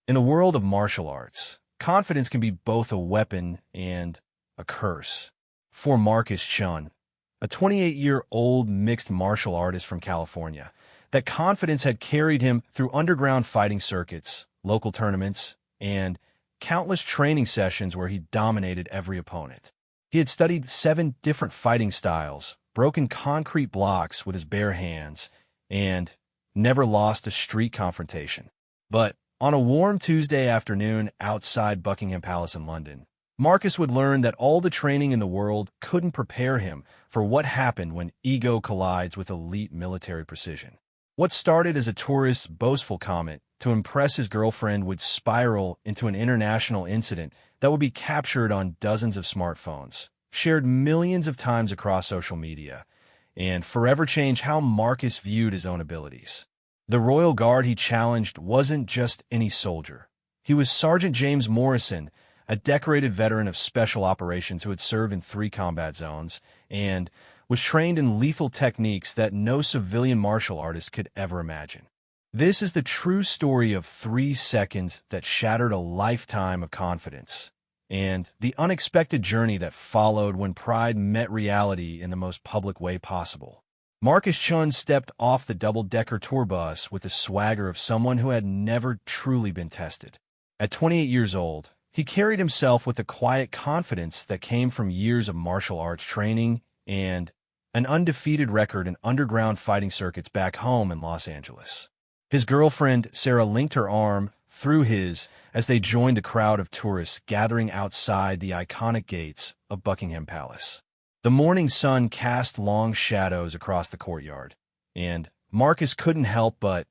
In the world of martial arts, confidence can be both a weapon and a curse. For Marcus Chun, a 28-year-old mixed martial artist from California, that confidence had carried him through underground fighting circuits, local tournaments, and countless training sessions where he dominated every opponent. He had studied 7 different fighting styles, broken concrete blocks with his bare hands, and never lost a street confrontation. But on a warm Tuesday afternoon outside Buckingham Palace in London, Marcus would learn that all the training in the world couldn't prepare him for what happened when ego collides with elite military precision. What started as a tourist's boastful comment to impress his girlfriend would spiral into an international incident that would be captured on dozens of smartphones, shared millions of times across social media, and forever change how Marcus viewed his own abilities. The royal guard he challenged wasn't just any soldier. He was Sergeant James Morrison, a decorated veteran of special operations who had served in 3 combat zones and was trained in lethal techniques that no civilian martial artist could ever imagine. This is the true story of 3 seconds that shattered a lifetime of confidence, and the unexpected journey that followed when pride met reality in the most public way possible. Marcus Chun stepped off the double-decker tour bus with the swagger of someone who had never truly been tested. At 28 years old, he carried himself with a quiet confidence that came from years of martial arts training and an undefeated record in underground fighting circuits back home in Los Angeles. His girlfriend, Sarah, linked her arm through his as they joined a crowd of tourists gathering outside the iconic gates of Buckingham Palace. The morning sun cast long shadows across the courtyard, and Marcus couldn't help but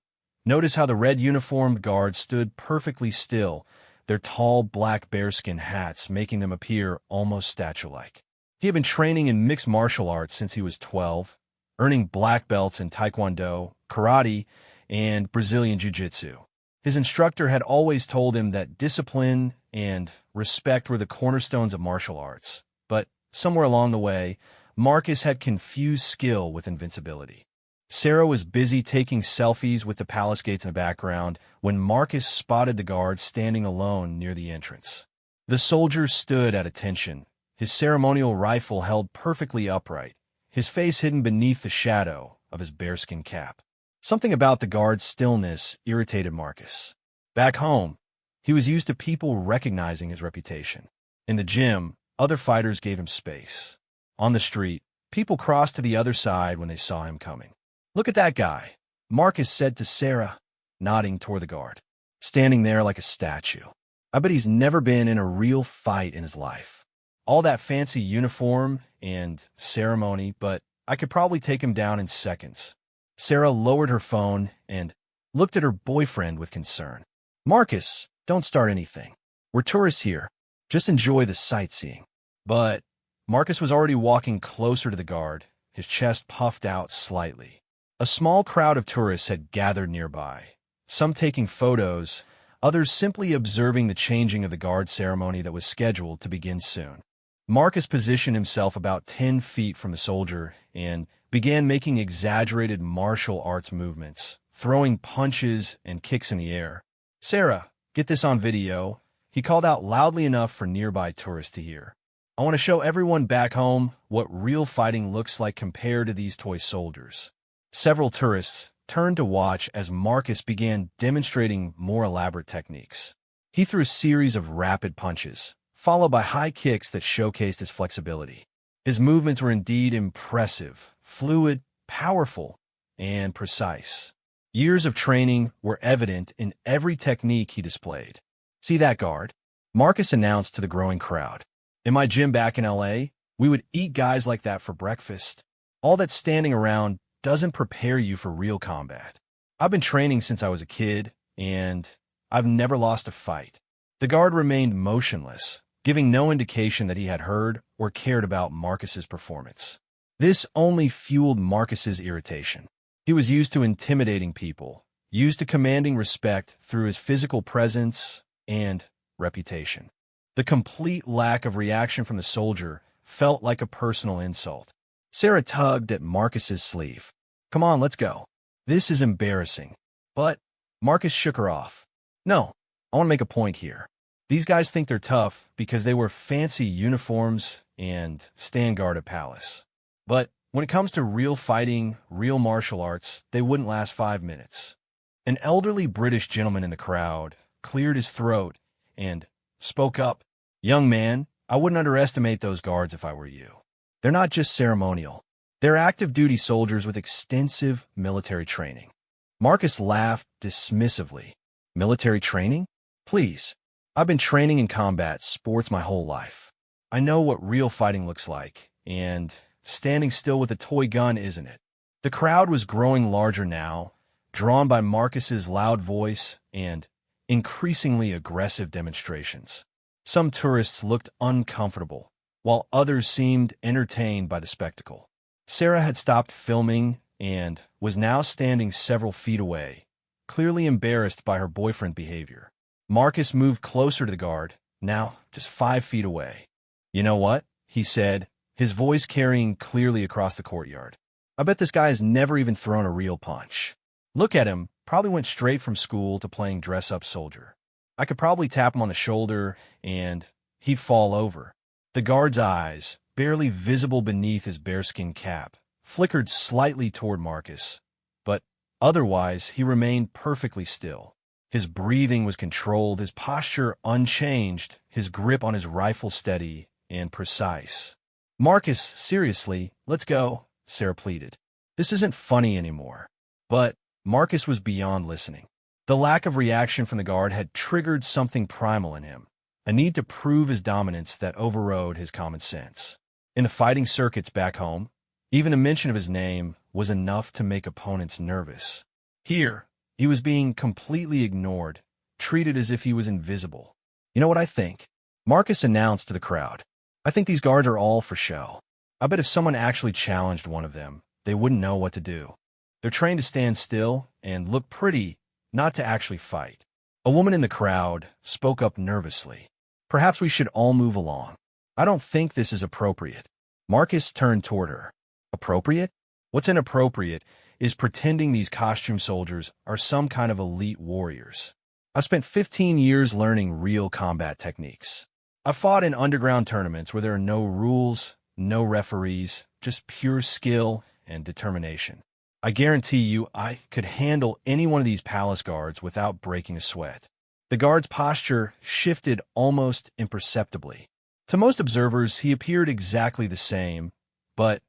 notice how the red uniformed guards stood perfectly still, their tall black bearskin hats making them appear almost statue-like. He had been training in mixed martial arts since he was 12, earning black belts in Taekwondo, karate, and Brazilian Jiu-Jitsu. His instructor had always told him that discipline and respect were the cornerstones of martial arts, but somewhere along the way, Marcus had confused skill with invincibility. Sarah was busy taking selfies with the palace gates in the background when Marcus spotted the guard standing alone near the entrance. The soldier stood at attention, his ceremonial rifle held perfectly upright, his face hidden beneath the shadow of his bearskin cap. Something about the guard's stillness irritated Marcus. Back home, he was used to people recognizing his reputation. In the gym, other fighters gave him space. On the street, people crossed to the other side when they saw him coming. "Look at that guy," Marcus said to Sarah, nodding toward the guard, standing there like a statue. "I bet he's never been in a real fight in his life. All that fancy uniform and ceremony, but I could probably take him down in seconds." Sarah lowered her phone and looked at her boyfriend with concern. "Marcus, don't start anything. We're tourists here. Just enjoy the sightseeing." But Marcus was already walking closer to the guard, his chest puffed out slightly. A small crowd of tourists had gathered nearby, some taking photos, others simply observing the changing of the guard ceremony that was scheduled to begin soon. Marcus positioned himself about 10 feet from the soldier and began making exaggerated martial arts movements, throwing punches and kicks in the air. "Sarah, get this on video," he called out loudly enough for nearby tourists to hear. "I want to show everyone back home what real fighting looks like compared to these toy soldiers." Several tourists turned to watch as Marcus began demonstrating more elaborate techniques. He threw a series of rapid punches, followed by high kicks that showcased his flexibility. His movements were indeed impressive, fluid, powerful, and precise. Years of training were evident in every technique he displayed. "See that guard?" Marcus announced to the growing crowd. "In my gym back in LA, we would eat guys like that for breakfast. All that standing around doesn't prepare you for real combat. I've been training since I was a kid, and I've never lost a fight." The guard remained motionless, giving no indication that he had heard or cared about Marcus's performance. This only fueled Marcus's irritation. He was used to intimidating people, used to commanding respect through his physical presence and reputation. The complete lack of reaction from the soldier felt like a personal insult. Sarah tugged at Marcus's sleeve. "Come on, let's go. This is embarrassing." But Marcus shook her off. "No, I want to make a point here. These guys think they're tough because they wear fancy uniforms and stand guard at Palace. But when it comes to real fighting, real martial arts, they wouldn't last 5 minutes. An elderly British gentleman in the crowd cleared his throat and spoke up. "Young man, I wouldn't underestimate those guards if I were you. They're not just ceremonial. They're active-duty soldiers with extensive military training." Marcus laughed dismissively. "Military training? Please. I've been training in combat sports my whole life. I know what real fighting looks like, and standing still with a toy gun isn't it." The crowd was growing larger now, drawn by Marcus's loud voice and increasingly aggressive demonstrations. Some tourists looked uncomfortable, while others seemed entertained by the spectacle. Sarah had stopped filming and was now standing several feet away, clearly embarrassed by her boyfriend's behavior. Marcus moved closer to the guard, now just 5 feet away. "You know what?" he said, his voice carrying clearly across the courtyard. "I bet this guy has never even thrown a real punch. Look at him, probably went straight from school to playing dress-up soldier. I could probably tap him on the shoulder and he'd fall over." The guard's eyes, barely visible beneath his bearskin cap, flickered slightly toward Marcus, but otherwise he remained perfectly still. His breathing was controlled, his posture unchanged, his grip on his rifle steady and precise. "Marcus, seriously, let's go," Sarah pleaded. "This isn't funny anymore." But Marcus was beyond listening. The lack of reaction from the guard had triggered something primal in him, a need to prove his dominance that overrode his common sense. In the fighting circuits back home, even a mention of his name was enough to make opponents nervous. Here, he was being completely ignored, treated as if he was invisible. "You know what I think?" Marcus announced to the crowd. "I think these guards are all for show. I bet if someone actually challenged one of them, they wouldn't know what to do. They're trained to stand still and look pretty, not to actually fight." A woman in the crowd spoke up nervously. "Perhaps we should all move along. I don't think this is appropriate." Marcus turned toward her. "Appropriate? What's inappropriate is pretending these costume soldiers are some kind of elite warriors. I've spent 15 years learning real combat techniques. I've fought in underground tournaments where there are no rules, no referees, just pure skill and determination. I guarantee you I could handle any one of these palace guards without breaking a sweat." The guard's posture shifted almost imperceptibly. To most observers, he appeared exactly the same, but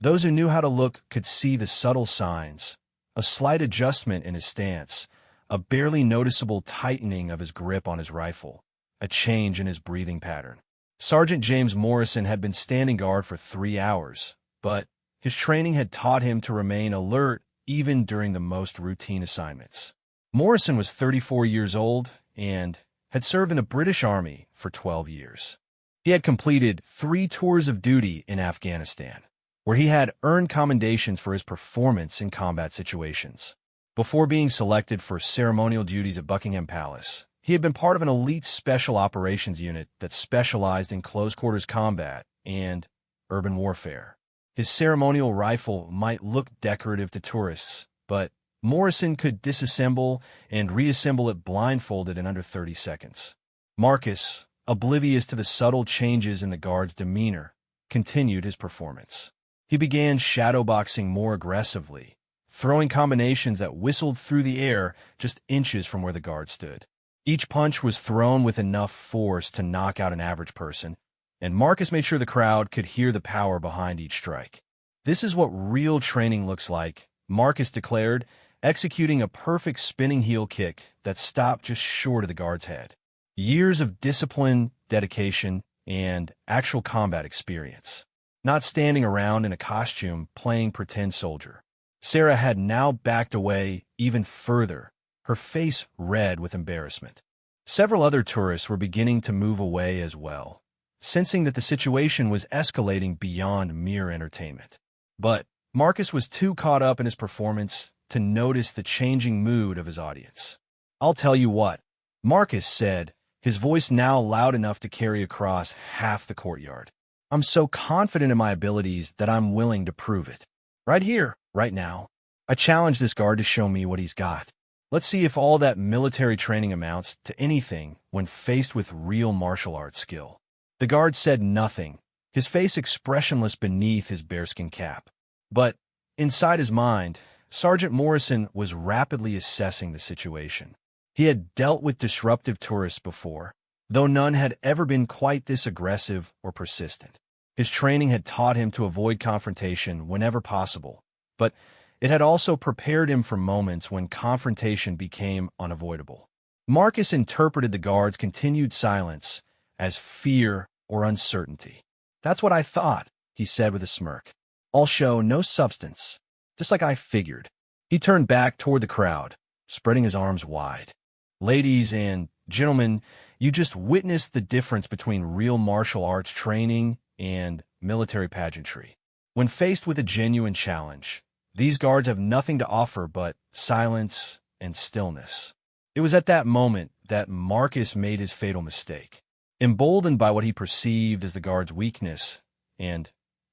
those who knew how to look could see the subtle signs, a slight adjustment in his stance, a barely noticeable tightening of his grip on his rifle, a change in his breathing pattern. Sergeant James Morrison had been standing guard for 3 hours, but his training had taught him to remain alert even during the most routine assignments. Morrison was 34 years old and had served in the British Army for 12 years. He had completed 3 tours of duty in Afghanistan, where he had earned commendations for his performance in combat situations. Before being selected for ceremonial duties at Buckingham Palace, he had been part of an elite special operations unit that specialized in close-quarters combat and urban warfare. His ceremonial rifle might look decorative to tourists, but Morrison could disassemble and reassemble it blindfolded in under 30 seconds. Marcus, oblivious to the subtle changes in the guard's demeanor, continued his performance. He began shadowboxing more aggressively, throwing combinations that whistled through the air just inches from where the guard stood. Each punch was thrown with enough force to knock out an average person, and Marcus made sure the crowd could hear the power behind each strike. "This is what real training looks like," Marcus declared, executing a perfect spinning heel kick that stopped just short of the guard's head. Years of discipline, dedication, and actual combat experience. Not standing around in a costume playing pretend soldier. Sarah had now backed away even further, her face red with embarrassment. Several other tourists were beginning to move away as well, sensing that the situation was escalating beyond mere entertainment. But Marcus was too caught up in his performance to notice the changing mood of his audience. "I'll tell you what," Marcus said, his voice now loud enough to carry across half the courtyard. "I'm so confident in my abilities that I'm willing to prove it. Right here, right now. I challenge this guard to show me what he's got." Let's see if all that military training amounts to anything when faced with real martial arts skill. The guard said nothing, his face expressionless beneath his bearskin cap. But inside his mind, Sergeant Morrison was rapidly assessing the situation. He had dealt with disruptive tourists before, though none had ever been quite this aggressive or persistent. His training had taught him to avoid confrontation whenever possible, but it had also prepared him for moments when confrontation became unavoidable. Marcus interpreted the guard's continued silence as fear or uncertainty. "That's what I thought," he said with a smirk. "I'll show no substance, just like I figured." He turned back toward the crowd, spreading his arms wide. "Ladies and gentlemen, you just witnessed the difference between real martial arts training and military pageantry. When faced with a genuine challenge, these guards have nothing to offer but silence and stillness." It was at that moment that Marcus made his fatal mistake. Emboldened by what he perceived as the guard's weakness and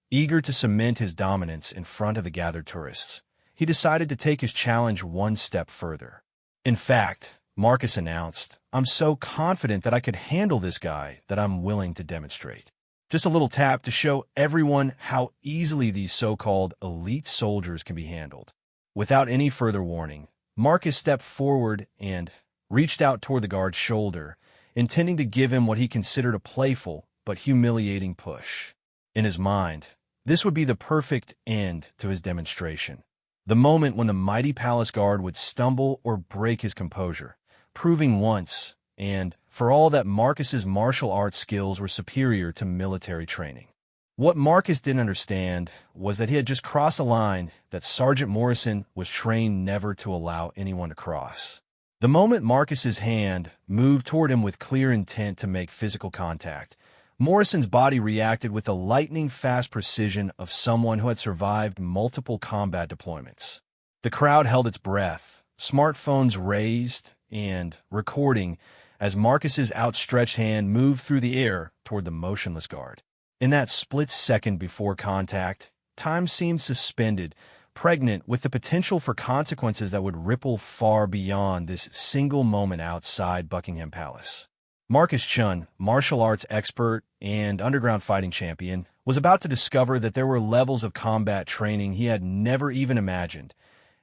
eager to cement his dominance in front of the gathered tourists, he decided to take his challenge one step further. "In fact," Marcus announced, "I'm so confident that I could handle this guy that I'm willing to demonstrate. Just a little tap to show everyone how easily these so-called elite soldiers can be handled." Without any further warning, Marcus stepped forward and reached out toward the guard's shoulder, intending to give him what he considered a playful but humiliating push. In his mind, this would be the perfect end to his demonstration. The moment when the mighty palace guard would stumble or break his composure, proving once and for all that Marcus's martial arts skills were superior to military training. What Marcus didn't understand was that he had just crossed a line that Sergeant Morrison was trained never to allow anyone to cross. The moment Marcus's hand moved toward him with clear intent to make physical contact, Morrison's body reacted with the lightning-fast precision of someone who had survived multiple combat deployments. The crowd held its breath, smartphones raised and recording as Marcus's outstretched hand moved through the air toward the motionless guard. In that split second before contact, time seemed suspended, pregnant with the potential for consequences that would ripple far beyond this single moment outside Buckingham Palace. Marcus Chun, martial arts expert and underground fighting champion, was about to discover that there were levels of combat training he had never even imagined,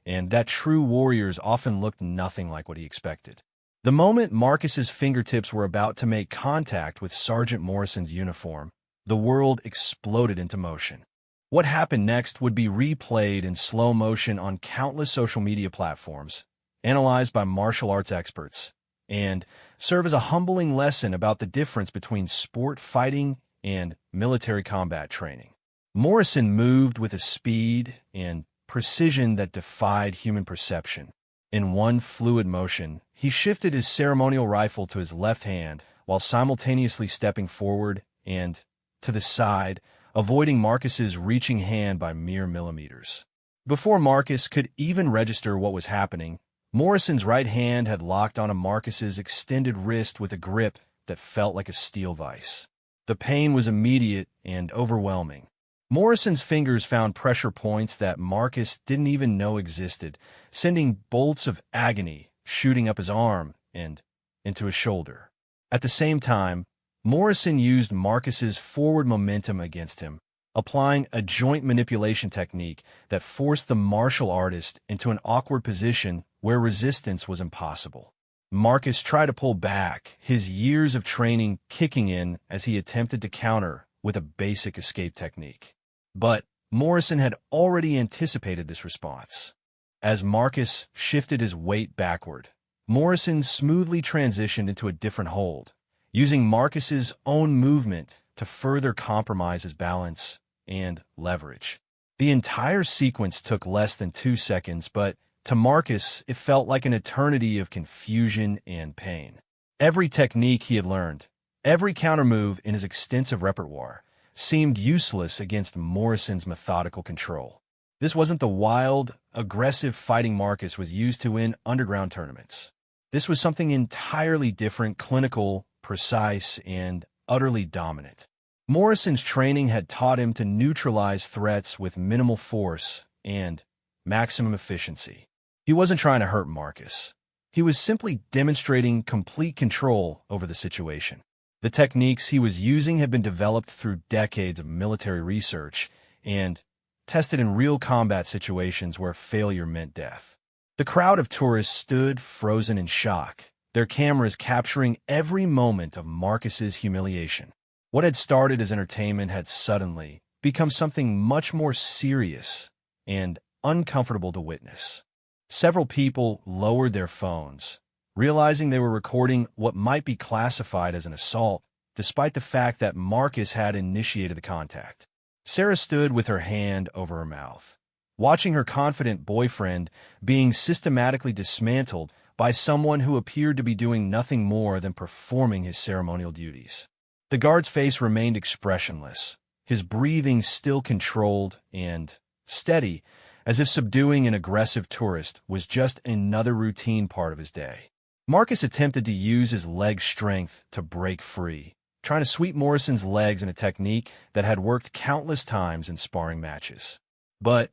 and that true warriors often looked nothing like what he expected. The moment Marcus's fingertips were about to make contact with Sergeant Morrison's uniform, the world exploded into motion. What happened next would be replayed in slow motion on countless social media platforms, analyzed by martial arts experts, and serve as a humbling lesson about the difference between sport fighting and military combat training. Morrison moved with a speed and precision that defied human perception. In one fluid motion, he shifted his ceremonial rifle to his left hand while simultaneously stepping forward and to the side, avoiding Marcus's reaching hand by mere millimeters. Before Marcus could even register what was happening, Morrison's right hand had locked onto Marcus's extended wrist with a grip that felt like a steel vise. The pain was immediate and overwhelming. Morrison's fingers found pressure points that Marcus didn't even know existed, sending bolts of agony shooting up his arm and into his shoulder. At the same time, Morrison used Marcus's forward momentum against him, applying a joint manipulation technique that forced the martial artist into an awkward position where resistance was impossible. Marcus tried to pull back, his years of training kicking in as he attempted to counter with a basic escape technique. But Morrison had already anticipated this response. As Marcus shifted his weight backward, Morrison smoothly transitioned into a different hold, using Marcus's own movement to further compromise his balance and leverage. The entire sequence took less than 2 seconds, but to Marcus, it felt like an eternity of confusion and pain. Every technique he had learned, every countermove in his extensive repertoire, seemed useless against Morrison's methodical control. This wasn't the wild, aggressive fighting Marcus was used to in underground tournaments. This was something entirely different, clinical, precise, and utterly dominant. Morrison's training had taught him to neutralize threats with minimal force and maximum efficiency. He wasn't trying to hurt Marcus. He was simply demonstrating complete control over the situation. The techniques he was using had been developed through decades of military research and tested in real combat situations where failure meant death. The crowd of tourists stood frozen in shock, their cameras capturing every moment of Marcus's humiliation. What had started as entertainment had suddenly become something much more serious and uncomfortable to witness. Several people lowered their phones, realizing they were recording what might be classified as an assault, despite the fact that Marcus had initiated the contact. Sarah stood with her hand over her mouth, watching her confident boyfriend being systematically dismantled by someone who appeared to be doing nothing more than performing his ceremonial duties. The guard's face remained expressionless, his breathing still controlled and steady, as if subduing an aggressive tourist was just another routine part of his day. Marcus attempted to use his leg strength to break free, trying to sweep Morrison's legs in a technique that had worked countless times in sparring matches. But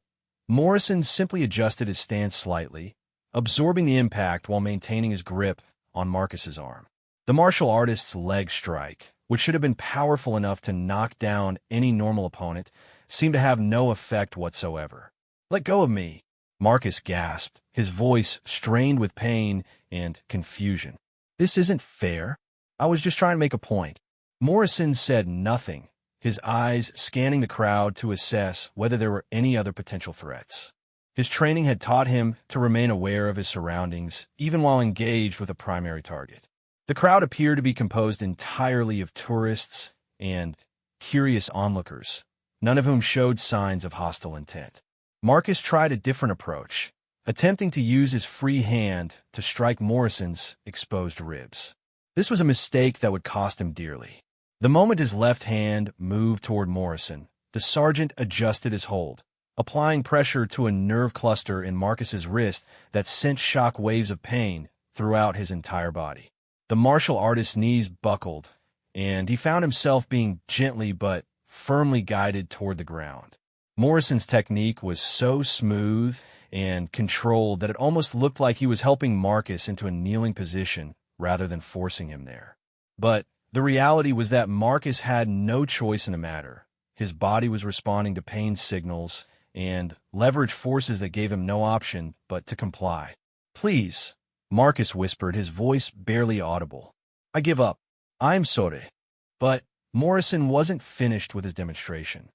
Morrison simply adjusted his stance slightly, absorbing the impact while maintaining his grip on Marcus's arm. The martial artist's leg strike, which should have been powerful enough to knock down any normal opponent, seemed to have no effect whatsoever. "Let go of me," Marcus gasped, his voice strained with pain and confusion. "This isn't fair. I was just trying to make a point." Morrison said nothing, his eyes scanning the crowd to assess whether there were any other potential threats. His training had taught him to remain aware of his surroundings, even while engaged with a primary target. The crowd appeared to be composed entirely of tourists and curious onlookers, none of whom showed signs of hostile intent. Marcus tried a different approach, attempting to use his free hand to strike Morrison's exposed ribs. This was a mistake that would cost him dearly. The moment his left hand moved toward Morrison, the sergeant adjusted his hold, applying pressure to a nerve cluster in Marcus's wrist that sent shock waves of pain throughout his entire body. The martial artist's knees buckled, and he found himself being gently but firmly guided toward the ground. Morrison's technique was so smooth and controlled that it almost looked like he was helping Marcus into a kneeling position rather than forcing him there. But the reality was that Marcus had no choice in the matter. His body was responding to pain signals and leverage forces that gave him no option but to comply. "Please," Marcus whispered, his voice barely audible. "I give up. I'm sorry." But Morrison wasn't finished with his demonstration.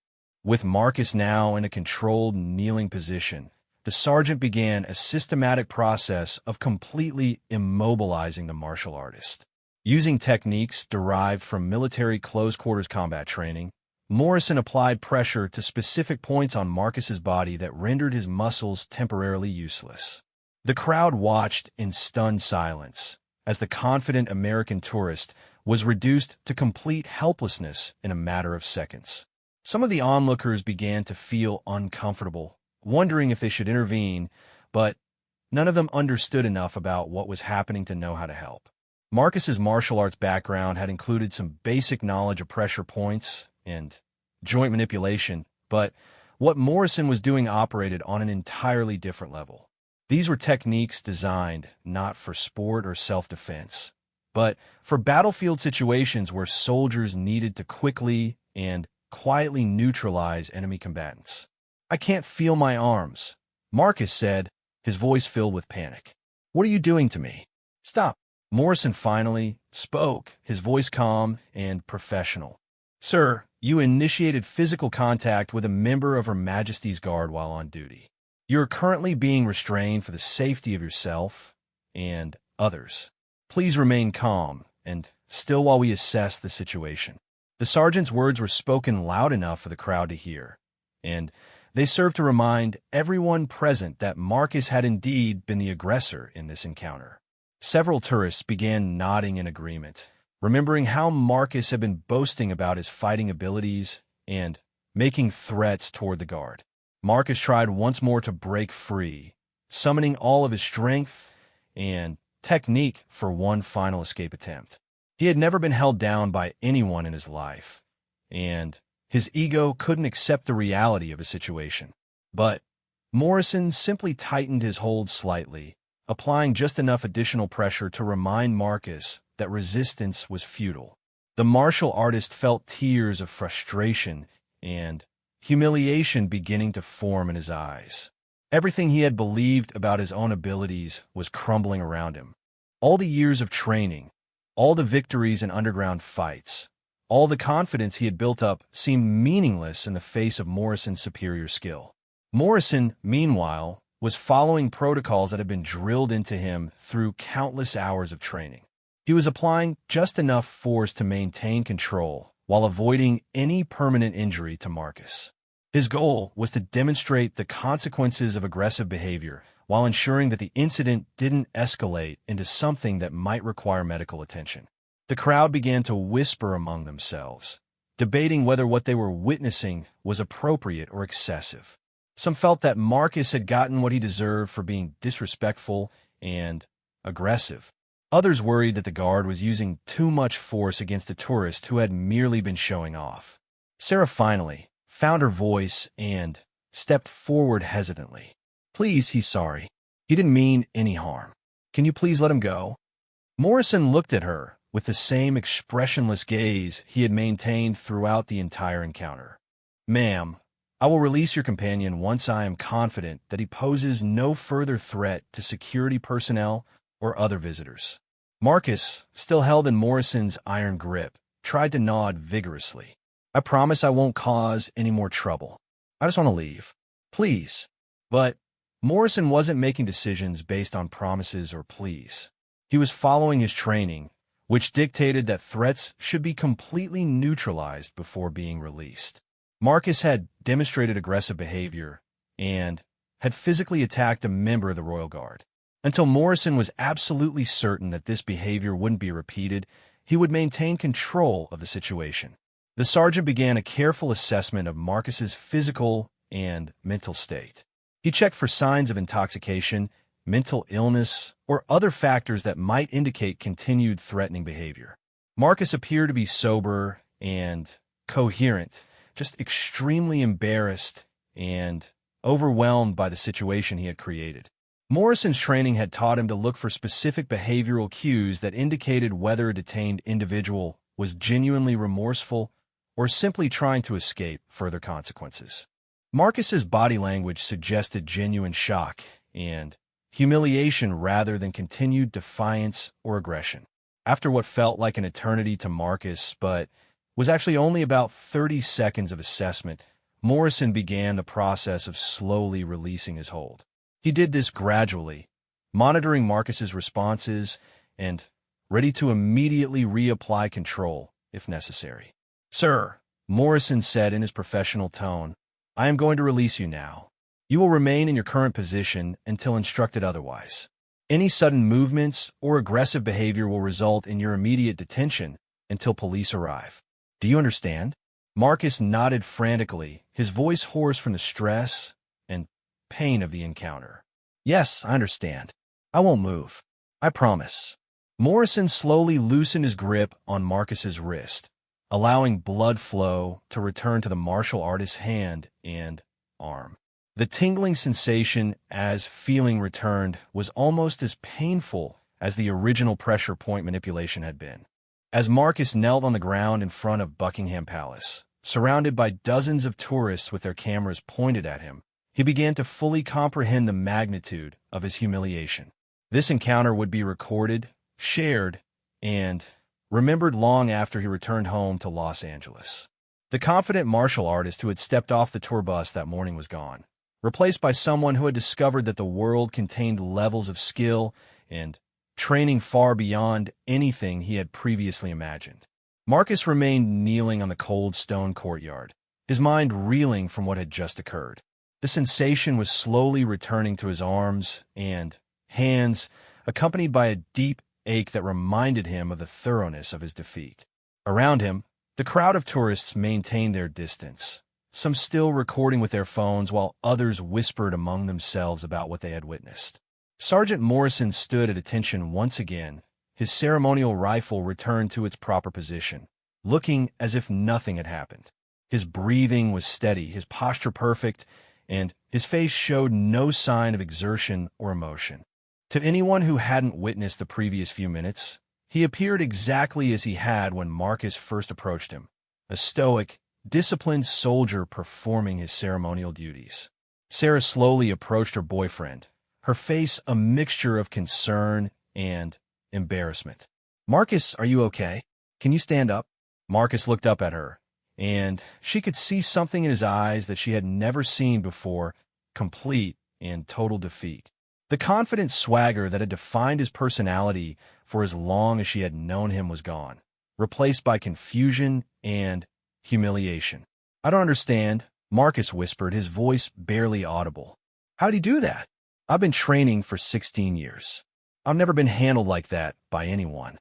With Marcus now in a controlled, kneeling position, the sergeant began a systematic process of completely immobilizing the martial artist. Using techniques derived from military close-quarters combat training, Morrison applied pressure to specific points on Marcus's body that rendered his muscles temporarily useless. The crowd watched in stunned silence as the confident American tourist was reduced to complete helplessness in a matter of seconds. Some of the onlookers began to feel uncomfortable, wondering if they should intervene, but none of them understood enough about what was happening to know how to help. Marcus's martial arts background had included some basic knowledge of pressure points and joint manipulation, but what Morrison was doing operated on an entirely different level. These were techniques designed not for sport or self-defense, but for battlefield situations where soldiers needed to quickly and quietly neutralize enemy combatants. "I can't feel my arms," Marcus said, his voice filled with panic. "What are you doing to me? Stop." Morrison finally spoke, his voice calm and professional. "Sir, you initiated physical contact with a member of Her Majesty's Guard while on duty. You are currently being restrained for the safety of yourself and others. Please remain calm and still while we assess the situation." The sergeant's words were spoken loud enough for the crowd to hear, and they served to remind everyone present that Marcus had indeed been the aggressor in this encounter. Several tourists began nodding in agreement, remembering how Marcus had been boasting about his fighting abilities and making threats toward the guard. Marcus tried once more to break free, summoning all of his strength and technique for one final escape attempt. He had never been held down by anyone in his life, and his ego couldn't accept the reality of his situation. But Morrison simply tightened his hold slightly, applying just enough additional pressure to remind Marcus that resistance was futile. The martial artist felt tears of frustration and humiliation beginning to form in his eyes. Everything he had believed about his own abilities was crumbling around him. All the years of training, all the victories in underground fights, all the confidence he had built up seemed meaningless in the face of Morrison's superior skill. Morrison, meanwhile, was following protocols that had been drilled into him through countless hours of training. He was applying just enough force to maintain control while avoiding any permanent injury to Marcus. His goal was to demonstrate the consequences of aggressive behavior while ensuring that the incident didn't escalate into something that might require medical attention. The crowd began to whisper among themselves, debating whether what they were witnessing was appropriate or excessive. Some felt that Marcus had gotten what he deserved for being disrespectful and aggressive. Others worried that the guard was using too much force against a tourist who had merely been showing off. Sarah finally found her voice and stepped forward hesitantly. "Please, he's sorry. He didn't mean any harm. Can you please let him go?" Morrison looked at her with the same expressionless gaze he had maintained throughout the entire encounter. "Ma'am, I will release your companion once I am confident that he poses no further threat to security personnel or other visitors." Marcus, still held in Morrison's iron grip, tried to nod vigorously. "I promise I won't cause any more trouble. I just want to leave. Please." But Morrison wasn't making decisions based on promises or pleas. He was following his training, which dictated that threats should be completely neutralized before being released. Marcus had demonstrated aggressive behavior and had physically attacked a member of the Royal Guard. Until Morrison was absolutely certain that this behavior wouldn't be repeated, he would maintain control of the situation. The sergeant began a careful assessment of Marcus's physical and mental state. He checked for signs of intoxication, mental illness, or other factors that might indicate continued threatening behavior. Marcus appeared to be sober and coherent, just extremely embarrassed and overwhelmed by the situation he had created. Morrison's training had taught him to look for specific behavioral cues that indicated whether a detained individual was genuinely remorseful or simply trying to escape further consequences. Marcus's body language suggested genuine shock and humiliation rather than continued defiance or aggression. After what felt like an eternity to Marcus, but was actually only about 30 seconds of assessment, Morrison began the process of slowly releasing his hold. He did this gradually, monitoring Marcus's responses and ready to immediately reapply control if necessary. "Sir," Morrison said in his professional tone, "I am going to release you now. You will remain in your current position until instructed otherwise. Any sudden movements or aggressive behavior will result in your immediate detention until police arrive. Do you understand?" Marcus nodded frantically, his voice hoarse from the stress and pain of the encounter. "Yes, I understand. I won't move. I promise." Morrison slowly loosened his grip on Marcus's wrist, allowing blood flow to return to the martial artist's hand and arm. The tingling sensation as feeling returned was almost as painful as the original pressure point manipulation had been. As Marcus knelt on the ground in front of Buckingham Palace, surrounded by dozens of tourists with their cameras pointed at him, he began to fully comprehend the magnitude of his humiliation. This encounter would be recorded, shared, and remembered long after he returned home to Los Angeles. The confident martial artist who had stepped off the tour bus that morning was gone, replaced by someone who had discovered that the world contained levels of skill and training far beyond anything he had previously imagined. Marcus remained kneeling on the cold stone courtyard, his mind reeling from what had just occurred. The sensation was slowly returning to his arms and hands, accompanied by a deep ache that reminded him of the thoroughness of his defeat. Around him, the crowd of tourists maintained their distance, some still recording with their phones while others whispered among themselves about what they had witnessed. Sergeant Morrison stood at attention once again, his ceremonial rifle returned to its proper position, looking as if nothing had happened. His breathing was steady, his posture perfect, and his face showed no sign of exertion or emotion. To anyone who hadn't witnessed the previous few minutes, he appeared exactly as he had when Marcus first approached him, a stoic, disciplined soldier performing his ceremonial duties. Sarah slowly approached her boyfriend, her face a mixture of concern and embarrassment. "Marcus, are you okay? Can you stand up?" Marcus looked up at her, and she could see something in his eyes that she had never seen before: complete and total defeat. The confident swagger that had defined his personality for as long as she had known him was gone, replaced by confusion and humiliation. "I don't understand," Marcus whispered, his voice barely audible. "How'd he do that?" "I've been training for 16 years. I've never been handled like that by anyone."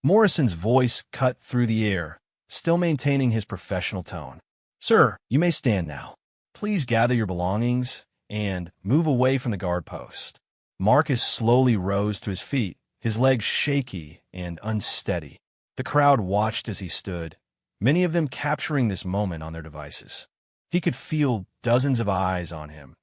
Morrison's voice cut through the air, still maintaining his professional tone. "Sir, you may stand now. Please gather your belongings and move away from the guard post." Marcus slowly rose to his feet, his legs shaky and unsteady. The crowd watched as he stood, many of them capturing this moment on their devices. He could feel dozens of eyes on him,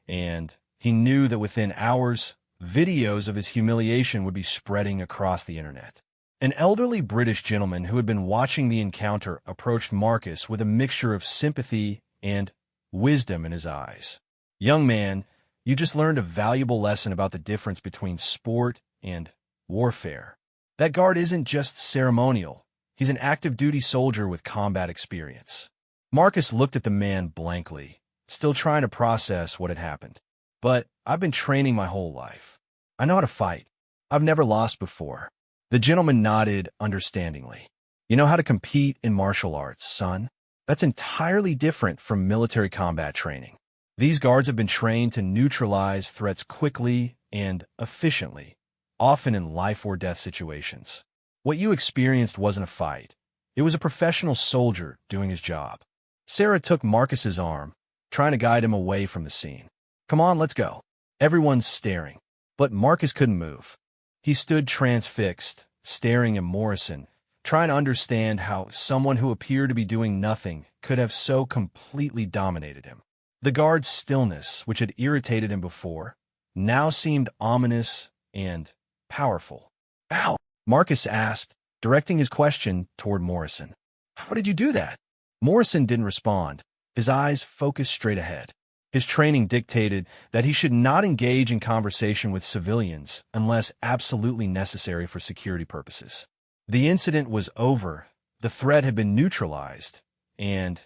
and he knew that within hours, videos of his humiliation would be spreading across the internet. An elderly British gentleman who had been watching the encounter approached Marcus with a mixture of sympathy and wisdom in his eyes. "Young man, you just learned a valuable lesson about the difference between sport and warfare. That guard isn't just ceremonial. He's an active duty soldier with combat experience." Marcus looked at the man blankly, still trying to process what had happened. "But I've been training my whole life. I know how to fight. I've never lost before." The gentleman nodded understandingly. "You know how to compete in martial arts, son? That's entirely different from military combat training. These guards have been trained to neutralize threats quickly and efficiently, often in life or death situations. What you experienced wasn't a fight. It was a professional soldier doing his job." Sarah took Marcus's arm, trying to guide him away from the scene. "Come on, let's go." Everyone's staring, but Marcus couldn't move. He stood transfixed, staring at Morrison, trying to understand how someone who appeared to be doing nothing could have so completely dominated him. The guard's stillness, which had irritated him before, now seemed ominous and powerful. "Ow!" Marcus asked, directing his question toward Morrison. "How did you do that?" Morrison didn't respond, his eyes focused straight ahead. His training dictated that he should not engage in conversation with civilians unless absolutely necessary for security purposes. The incident was over, the threat had been neutralized, and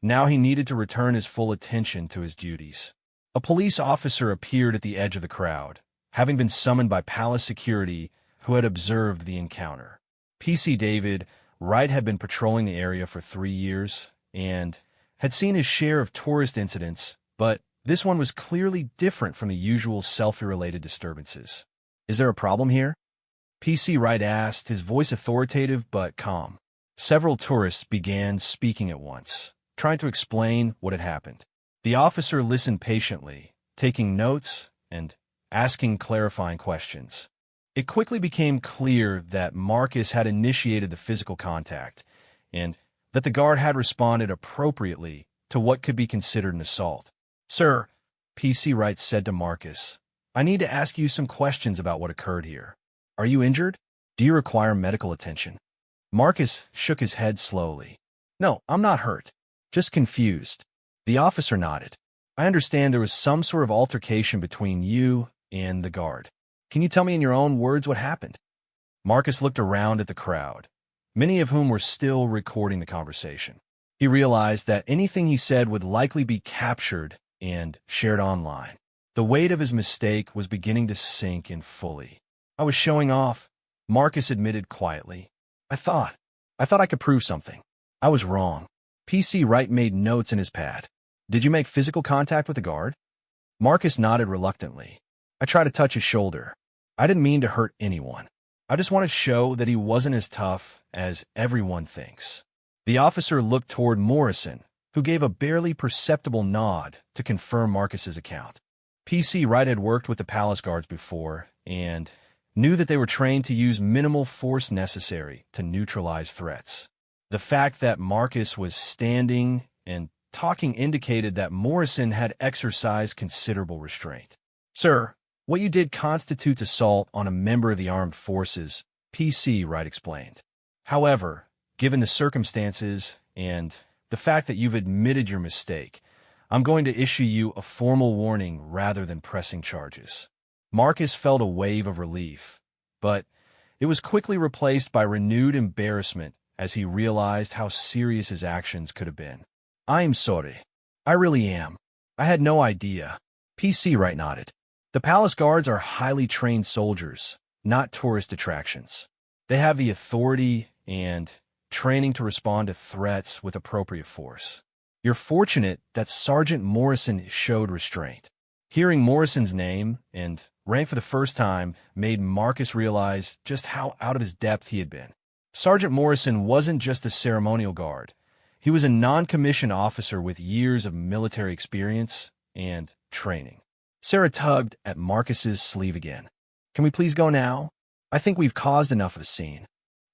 now he needed to return his full attention to his duties. A police officer appeared at the edge of the crowd, having been summoned by palace security who had observed the encounter. PC David Wright had been patrolling the area for 3 years and had seen his share of tourist incidents, but this one was clearly different from the usual selfie-related disturbances. "Is there a problem here?" PC Wright asked, his voice authoritative but calm. Several tourists began speaking at once, trying to explain what had happened. The officer listened patiently, taking notes and asking clarifying questions. It quickly became clear that Marcus had initiated the physical contact, and that the guard had responded appropriately to what could be considered an assault. "Sir," PC Wright said to Marcus, "I need to ask you some questions about what occurred here. Are you injured? Do you require medical attention?" Marcus shook his head slowly. "No, I'm not hurt. Just confused." The officer nodded. "I understand there was some sort of altercation between you and the guard. Can you tell me in your own words what happened?" Marcus looked around at the crowd, many of whom were still recording the conversation. He realized that anything he said would likely be captured and shared online. The weight of his mistake was beginning to sink in fully. "I was showing off," Marcus admitted quietly. I thought I could prove something. I was wrong." PC Wright made notes in his pad. "Did you make physical contact with the guard?" Marcus nodded reluctantly. "I tried to touch his shoulder. I didn't mean to hurt anyone. I just want to show that he wasn't as tough as everyone thinks." The officer looked toward Morrison, who gave a barely perceptible nod to confirm Marcus's account. PC Wright had worked with the palace guards before and knew that they were trained to use minimal force necessary to neutralize threats. The fact that Marcus was standing and talking indicated that Morrison had exercised considerable restraint. "Sir, What you did constitutes assault on a member of the armed forces, PC, Wright explained. However, given the circumstances and the fact that you've admitted your mistake, I'm going to issue you a formal warning rather than pressing charges. Marcus felt a wave of relief, but it was quickly replaced by renewed embarrassment as he realized how serious his actions could have been. I'm sorry. I really am. I had no idea. PC, Wright nodded. The palace guards are highly trained soldiers, not tourist attractions. They have the authority and training to respond to threats with appropriate force. You're fortunate that Sergeant Morrison showed restraint. Hearing Morrison's name and rank for the first time made Marcus realize just how out of his depth he had been. Sergeant Morrison wasn't just a ceremonial guard. He was a non-commissioned officer with years of military experience and training. Sarah tugged at Marcus's sleeve again. Can we please go now? I think we've caused enough of a scene.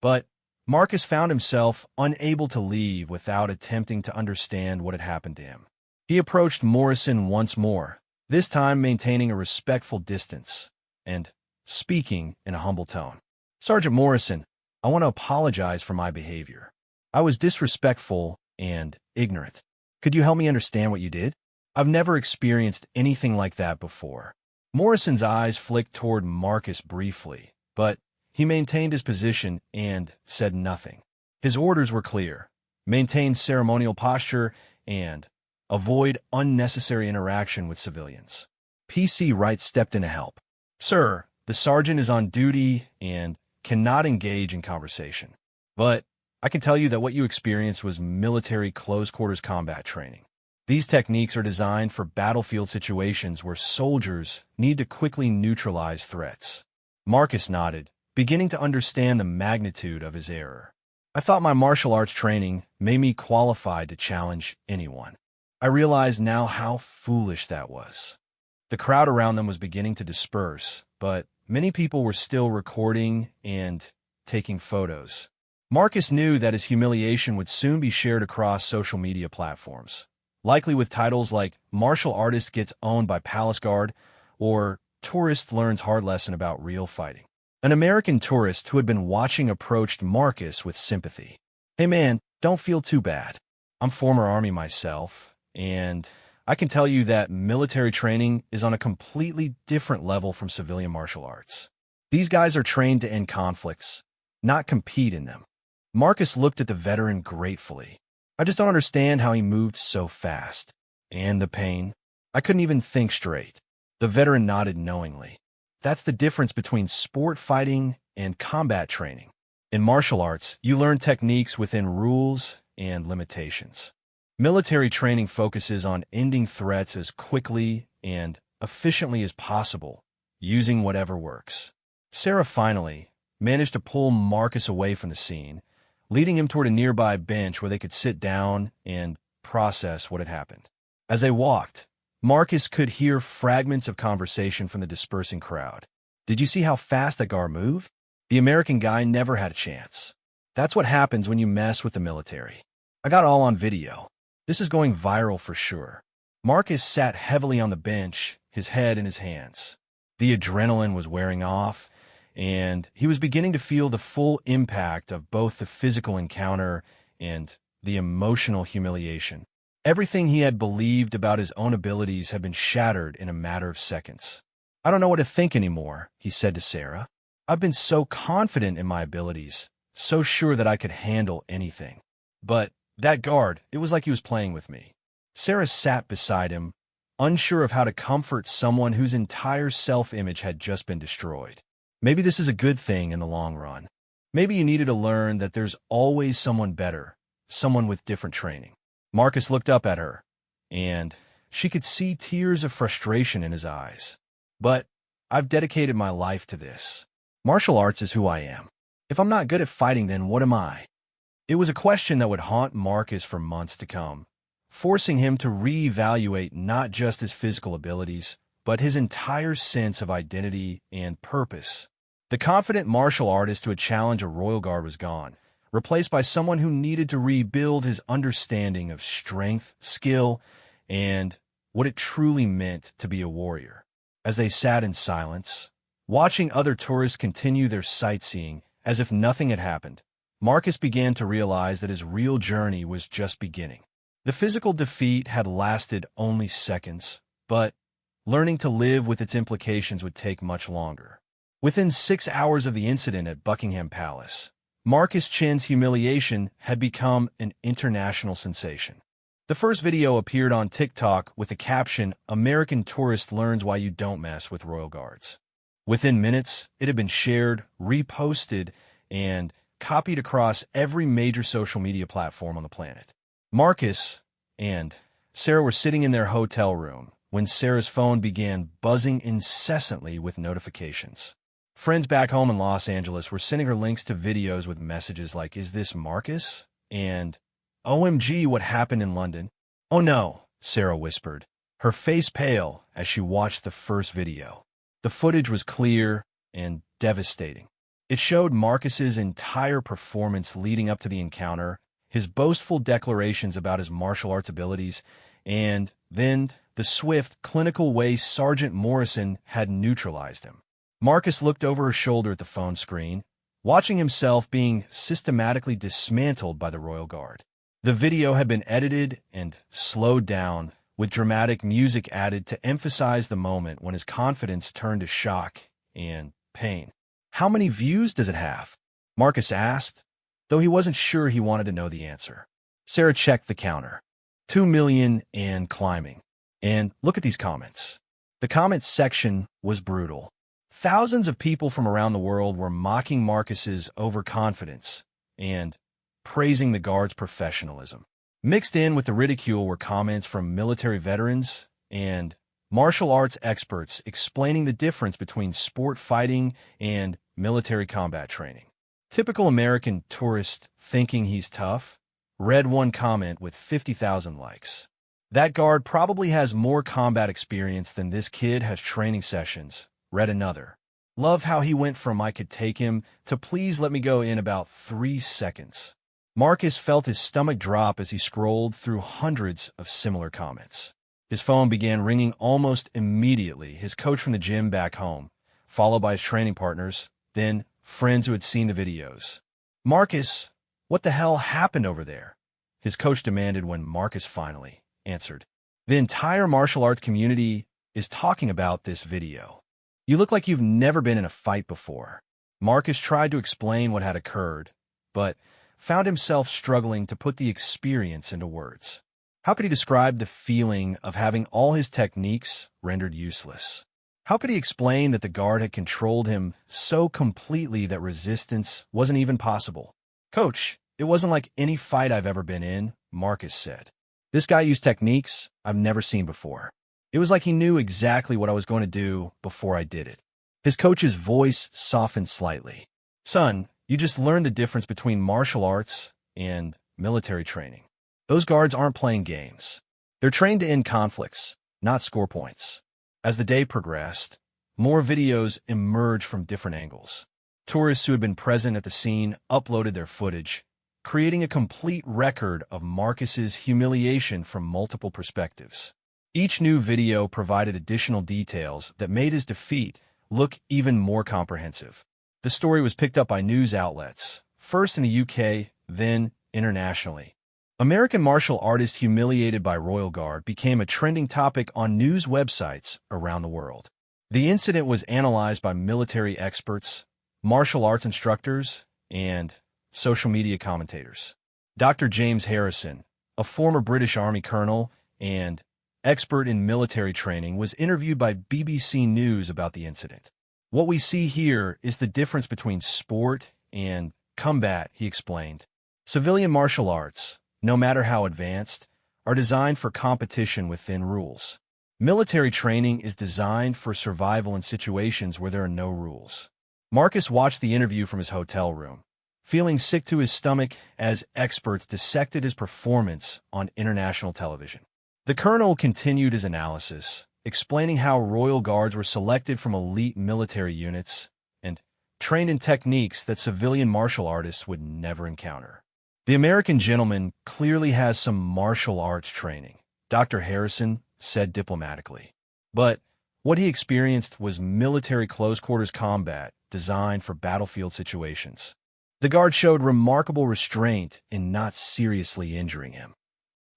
But Marcus found himself unable to leave without attempting to understand what had happened to him. He approached Morrison once more, this time maintaining a respectful distance and speaking in a humble tone. Sergeant Morrison, I want to apologize for my behavior. I was disrespectful and ignorant. Could you help me understand what you did? I've never experienced anything like that before. Morrison's eyes flicked toward Marcus briefly, but he maintained his position and said nothing. His orders were clear: maintain ceremonial posture and avoid unnecessary interaction with civilians. PC Wright stepped in to help. Sir, the sergeant is on duty and cannot engage in conversation. But I can tell you that what you experienced was military close-quarters combat training. These techniques are designed for battlefield situations where soldiers need to quickly neutralize threats. Marcus nodded, beginning to understand the magnitude of his error. I thought my martial arts training made me qualified to challenge anyone. I realize now how foolish that was. The crowd around them was beginning to disperse, but many people were still recording and taking photos. Marcus knew that his humiliation would soon be shared across social media platforms, likely with titles like "Martial Artist Gets Owned by Palace Guard" or "Tourist Learns Hard Lesson About Real Fighting." An American tourist who had been watching approached Marcus with sympathy. Hey man, don't feel too bad. I'm former Army myself, and I can tell you that military training is on a completely different level from civilian martial arts. These guys are trained to end conflicts, not compete in them. Marcus looked at the veteran gratefully. I just don't understand how he moved so fast. And the pain. I couldn't even think straight. The veteran nodded knowingly. That's the difference between sport fighting and combat training. In martial arts, you learn techniques within rules and limitations. Military training focuses on ending threats as quickly and efficiently as possible, using whatever works. Sarah finally managed to pull Marcus away from the scene, leading him toward a nearby bench where they could sit down and process what had happened. As they walked, Marcus could hear fragments of conversation from the dispersing crowd. Did you see how fast that guard moved? The American guy never had a chance. That's what happens when you mess with the military. I got it all on video. This is going viral for sure. Marcus sat heavily on the bench, his head in his hands. The adrenaline was wearing off, and he was beginning to feel the full impact of both the physical encounter and the emotional humiliation. Everything he had believed about his own abilities had been shattered in a matter of seconds. I don't know what to think anymore, he said to Sarah. I've been so confident in my abilities, so sure that I could handle anything. But that guard, it was like he was playing with me. Sarah sat beside him, unsure of how to comfort someone whose entire self-image had just been destroyed. Maybe this is a good thing in the long run. Maybe you needed to learn that there's always someone better, someone with different training. Marcus looked up at her, and she could see tears of frustration in his eyes. But I've dedicated my life to this. Martial arts is who I am. If I'm not good at fighting, then what am I? It was a question that would haunt Marcus for months to come, forcing him to reevaluate not just his physical abilities, but his entire sense of identity and purpose. The confident martial artist who had challenged a royal guard was gone, replaced by someone who needed to rebuild his understanding of strength, skill, and what it truly meant to be a warrior. As they sat in silence, watching other tourists continue their sightseeing as if nothing had happened, Marcus began to realize that his real journey was just beginning. The physical defeat had lasted only seconds, but learning to live with its implications would take much longer. Within 6 hours of the incident at Buckingham Palace, Marcus Chin's humiliation had become an international sensation. The first video appeared on TikTok with the caption, "American tourist learns why you don't mess with royal guards." Within minutes, it had been shared, reposted, and copied across every major social media platform on the planet. Marcus and Sarah were sitting in their hotel room when Sarah's phone began buzzing incessantly with notifications. Friends back home in Los Angeles were sending her links to videos with messages like, "Is this Marcus?" and "OMG, what happened in London?" "Oh no," Sarah whispered, her face pale as she watched the first video. The footage was clear and devastating. It showed Marcus's entire performance leading up to the encounter, his boastful declarations about his martial arts abilities, and then the swift, clinical way Sergeant Morrison had neutralized him. Marcus looked over her shoulder at the phone screen, watching himself being systematically dismantled by the Royal Guard. The video had been edited and slowed down, with dramatic music added to emphasize the moment when his confidence turned to shock and pain. "How many views does it have?" Marcus asked, though he wasn't sure he wanted to know the answer. Sarah checked the counter. 2 million and climbing. And look at these comments. The comments section was brutal. Thousands of people from around the world were mocking Marcus's overconfidence and praising the guard's professionalism. Mixed in with the ridicule were comments from military veterans and martial arts experts explaining the difference between sport fighting and military combat training. "Typical American tourist thinking he's tough," read one comment with 50,000 likes. "That guard probably has more combat experience than this kid has training sessions," read another. "Love how he went from 'I could take him' to 'please let me go' in about 3 seconds." Marcus felt his stomach drop as he scrolled through hundreds of similar comments. His phone began ringing almost immediately, his coach from the gym back home, followed by his training partners, then friends who had seen the videos. "Marcus, what the hell happened over there?" his coach demanded when Marcus finally answered. "The entire martial arts community is talking about this video. You look like you've never been in a fight before." Marcus tried to explain what had occurred, but found himself struggling to put the experience into words. How could he describe the feeling of having all his techniques rendered useless? How could he explain that the guard had controlled him so completely that resistance wasn't even possible? "Coach, it wasn't like any fight I've ever been in," Marcus said. "This guy used techniques I've never seen before. It was like he knew exactly what I was going to do before I did it." His coach's voice softened slightly. "Son, you just learned the difference between martial arts and military training. Those guards aren't playing games. They're trained to end conflicts, not score points." As the day progressed, more videos emerged from different angles. Tourists who had been present at the scene uploaded their footage, creating a complete record of Marcus's humiliation from multiple perspectives. Each new video provided additional details that made his defeat look even more comprehensive. The story was picked up by news outlets, first in the UK, then internationally. American martial artist humiliated by Royal Guard became a trending topic on news websites around the world. The incident was analyzed by military experts, martial arts instructors, and social media commentators. Dr. James Harrison, a former British Army colonel and expert in military training, was interviewed by BBC News about the incident. "What we see here is the difference between sport and combat," he explained. "Civilian martial arts, no matter how advanced, are designed for competition within rules. Military training is designed for survival in situations where there are no rules." Marcus watched the interview from his hotel room, feeling sick to his stomach as experts dissected his performance on international television. The colonel continued his analysis, explaining how Royal Guards were selected from elite military units and trained in techniques that civilian martial artists would never encounter. "The American gentleman clearly has some martial arts training," Dr. Harrison said diplomatically. "But What he experienced was military close-quarters combat designed for battlefield situations. The guard showed remarkable restraint in not seriously injuring him.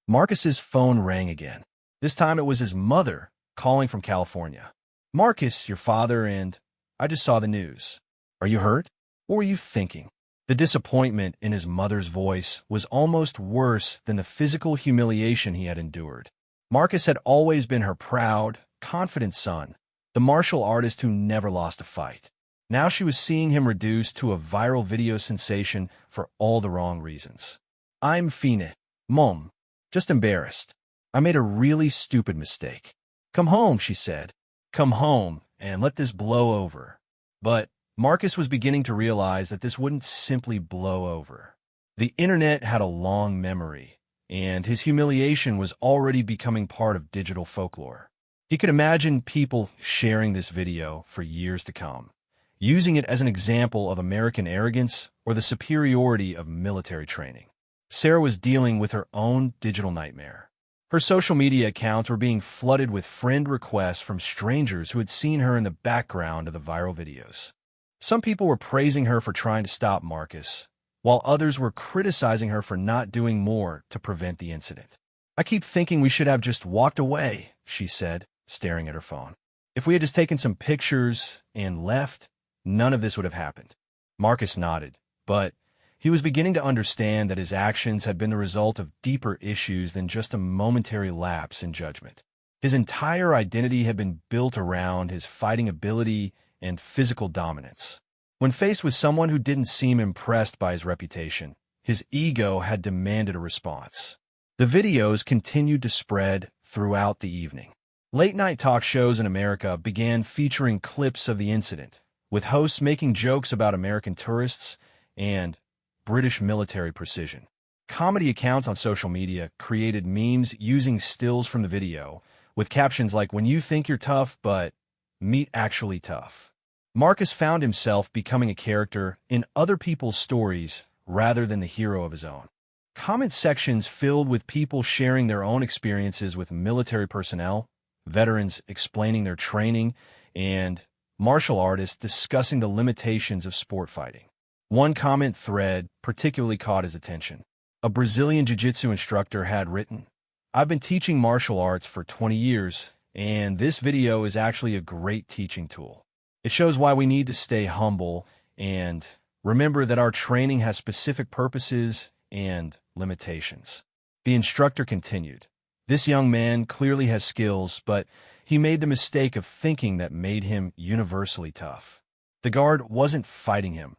Marcus's phone rang again. This time it was his mother calling from California. "Marcus, your father, and I just saw the news. Are you hurt? What were you thinking?" The disappointment in his mother's voice was almost worse than the physical humiliation he had endured. Marcus had always been her proud, confident son, the martial artist who never lost a fight. Now she was seeing him reduced to a viral video sensation for all the wrong reasons. "I'm fine, Mom. Just embarrassed. I made a really stupid mistake. Come home," she said. "Come home and let this blow over." But Marcus was beginning to realize that this wouldn't simply blow over. The internet had a long memory, and his humiliation was already becoming part of digital folklore. He could imagine people sharing this video for years to come, using it as an example of American arrogance or the superiority of military training. Sarah was dealing with her own digital nightmare. Her social media accounts were being flooded with friend requests from strangers who had seen her in the background of the viral videos. Some people were praising her for trying to stop Marcus, while others were criticizing her for not doing more to prevent the incident. "I keep thinking we should have just walked away," she said, staring at her phone. "If we had just taken some pictures and left, none of this would have happened." Marcus nodded, but he was beginning to understand that his actions had been the result of deeper issues than just a momentary lapse in judgment. His entire identity had been built around his fighting ability and physical dominance. When faced with someone who didn't seem impressed by his reputation, his ego had demanded a response. The videos continued to spread throughout the evening. Late-night talk shows in America began featuring clips of the incident, with hosts making jokes about American tourists and British military precision. Comedy accounts on social media created memes using stills from the video, with captions like, "When you think you're tough, but meet actually tough." Marcus found himself becoming a character in other people's stories rather than the hero of his own. Comment sections filled with people sharing their own experiences with military personnel, veterans explaining their training, and martial artists discussing the limitations of sport fighting. One comment thread particularly caught his attention. A Brazilian jiu-jitsu instructor had written, "I've been teaching martial arts for 20 years, and this video is actually a great teaching tool. It shows why we need to stay humble and remember that our training has specific purposes and limitations." The instructor continued, "This young man clearly has skills, but he made the mistake of thinking that made him universally tough." The guard wasn't fighting him.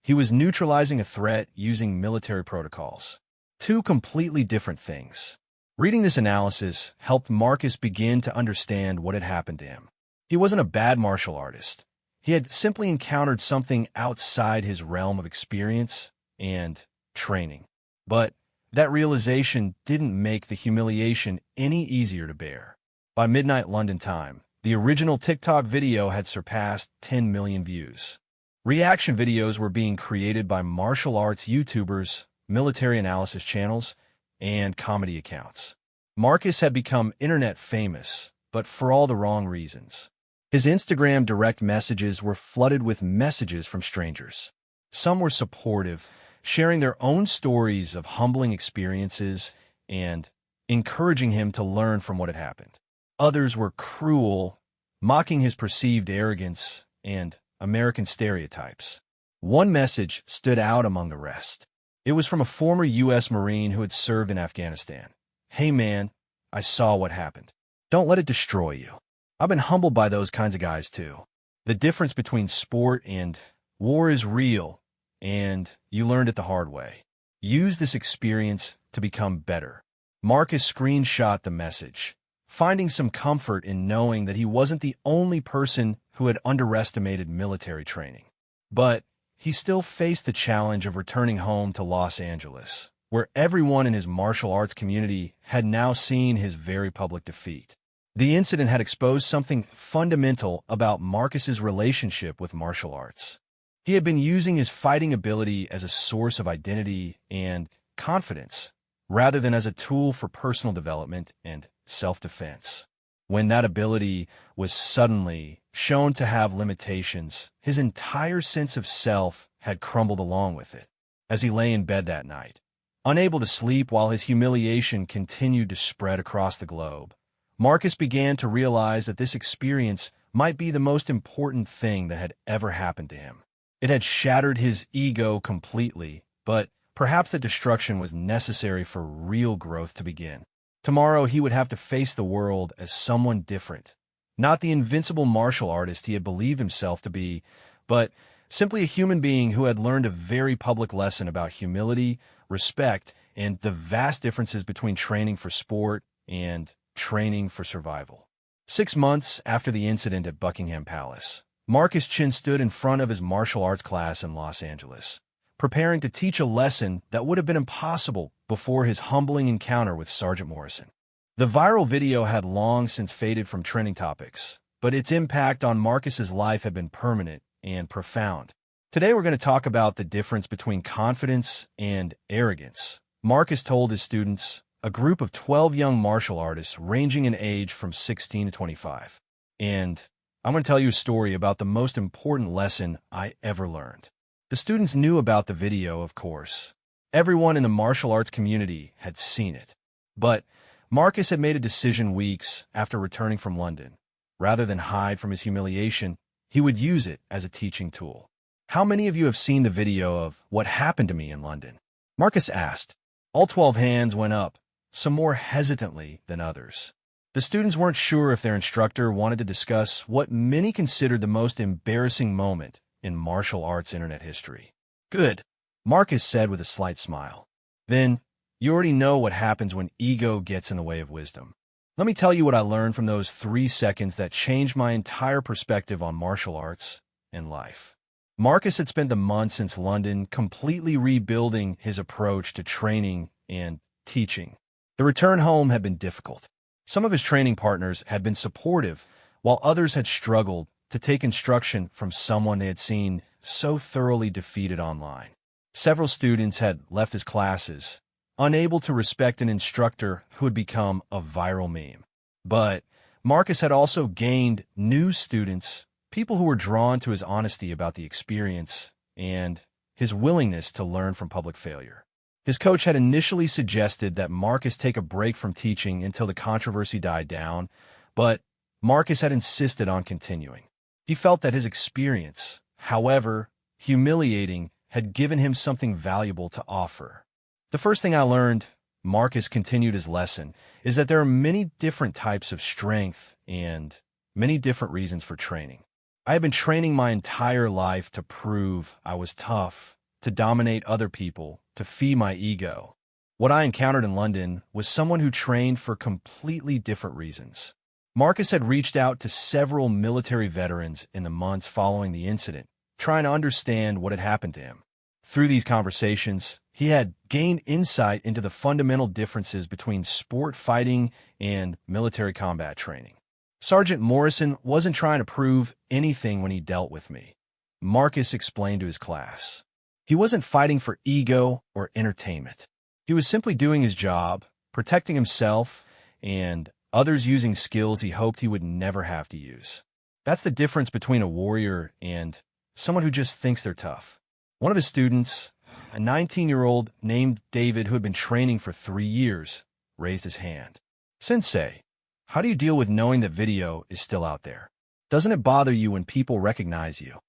He was neutralizing a threat using military protocols. Two completely different things. Reading this analysis helped Marcus begin to understand what had happened to him. He wasn't a bad martial artist. He had simply encountered something outside his realm of experience and training. But that realization didn't make the humiliation any easier to bear. By midnight London time, the original TikTok video had surpassed 10 million views. Reaction videos were being created by martial arts YouTubers, military analysis channels, and comedy accounts. Marcus had become internet famous, but for all the wrong reasons. His Instagram direct messages were flooded with messages from strangers. Some were supportive, sharing their own stories of humbling experiences and encouraging him to learn from what had happened. Others were cruel, mocking his perceived arrogance and American stereotypes. One message stood out among the rest. It was from a former U.S. Marine who had served in Afghanistan. "Hey man, I saw what happened. Don't let it destroy you. I've been humbled by those kinds of guys too. The difference between sport and war is real, and you learned it the hard way. Use this experience to become better." Marcus screenshot the message, finding some comfort in knowing that he wasn't the only person who had underestimated military training. But he still faced the challenge of returning home to Los Angeles, where everyone in his martial arts community had now seen his very public defeat. The incident had exposed something fundamental about Marcus's relationship with martial arts. He had been using his fighting ability as a source of identity and confidence, rather than as a tool for personal development and self-defense. When that ability was suddenly shown to have limitations, his entire sense of self had crumbled along with it. As he lay in bed that night, unable to sleep while his humiliation continued to spread across the globe, Marcus began to realize that this experience might be the most important thing that had ever happened to him. It had shattered his ego completely, but perhaps the destruction was necessary for real growth to begin. Tomorrow he would have to face the world as someone different, not the invincible martial artist he had believed himself to be, but simply a human being who had learned a very public lesson about humility, respect, and the vast differences between training for sport and training for survival. 6 months after the incident at Buckingham Palace, Marcus Chin stood in front of his martial arts class in Los Angeles, preparing to teach a lesson that would have been impossible before his humbling encounter with Sergeant Morrison. The viral video had long since faded from trending topics, but its impact on Marcus's life had been permanent and profound. Today we're going to talk about the difference between confidence and arrogance. Marcus told his students, a group of 12 young martial artists ranging in age from 16 to 25. And I'm going to tell you a story about the most important lesson I ever learned. The students knew about the video, of course. Everyone in the martial arts community had seen it. But Marcus had made a decision weeks after returning from London. Rather than hide from his humiliation, he would use it as a teaching tool. How many of you have seen the video of what happened to me in London? Marcus asked. All 12 hands went up, some more hesitantly than others. The students weren't sure if their instructor wanted to discuss what many considered the most embarrassing moment in martial arts internet history. Good, Marcus said with a slight smile. Then, you already know what happens when ego gets in the way of wisdom. Let me tell you what I learned from those 3 seconds that changed my entire perspective on martial arts and life. Marcus had spent the months since London completely rebuilding his approach to training and teaching. The return home had been difficult. Some of his training partners had been supportive, while others had struggled to take instruction from someone they had seen so thoroughly defeated online. Several students had left his classes, unable to respect an instructor who had become a viral meme. But Marcus had also gained new students, people who were drawn to his honesty about the experience and his willingness to learn from public failure. His coach had initially suggested that Marcus take a break from teaching until the controversy died down, but Marcus had insisted on continuing. He felt that his experience, however humiliating, had given him something valuable to offer. The first thing I learned, Marcus continued his lesson, is that there are many different types of strength and many different reasons for training. I have been training my entire life to prove I was tough, to dominate other people, to feed my ego. What I encountered in London was someone who trained for completely different reasons. Marcus had reached out to several military veterans in the months following the incident, trying to understand what had happened to him. Through these conversations, he had gained insight into the fundamental differences between sport fighting and military combat training. Sergeant Morrison wasn't trying to prove anything when he dealt with me, Marcus explained to his class. He wasn't fighting for ego or entertainment. He was simply doing his job, protecting himself and others using skills he hoped he would never have to use. That's the difference between a warrior and someone who just thinks they're tough. One of his students, a 19-year-old named David who had been training for 3 years, raised his hand. Sensei, how do you deal with knowing that video is still out there? Doesn't it bother you when people recognize you?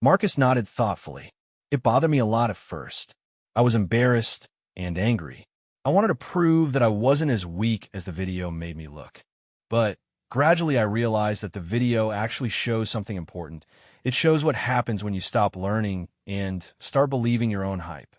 Marcus nodded thoughtfully. It bothered me a lot at first. I was embarrassed and angry. I wanted to prove that I wasn't as weak as the video made me look. But gradually I realized that the video actually shows something important. It shows what happens when you stop learning and start believing your own hype.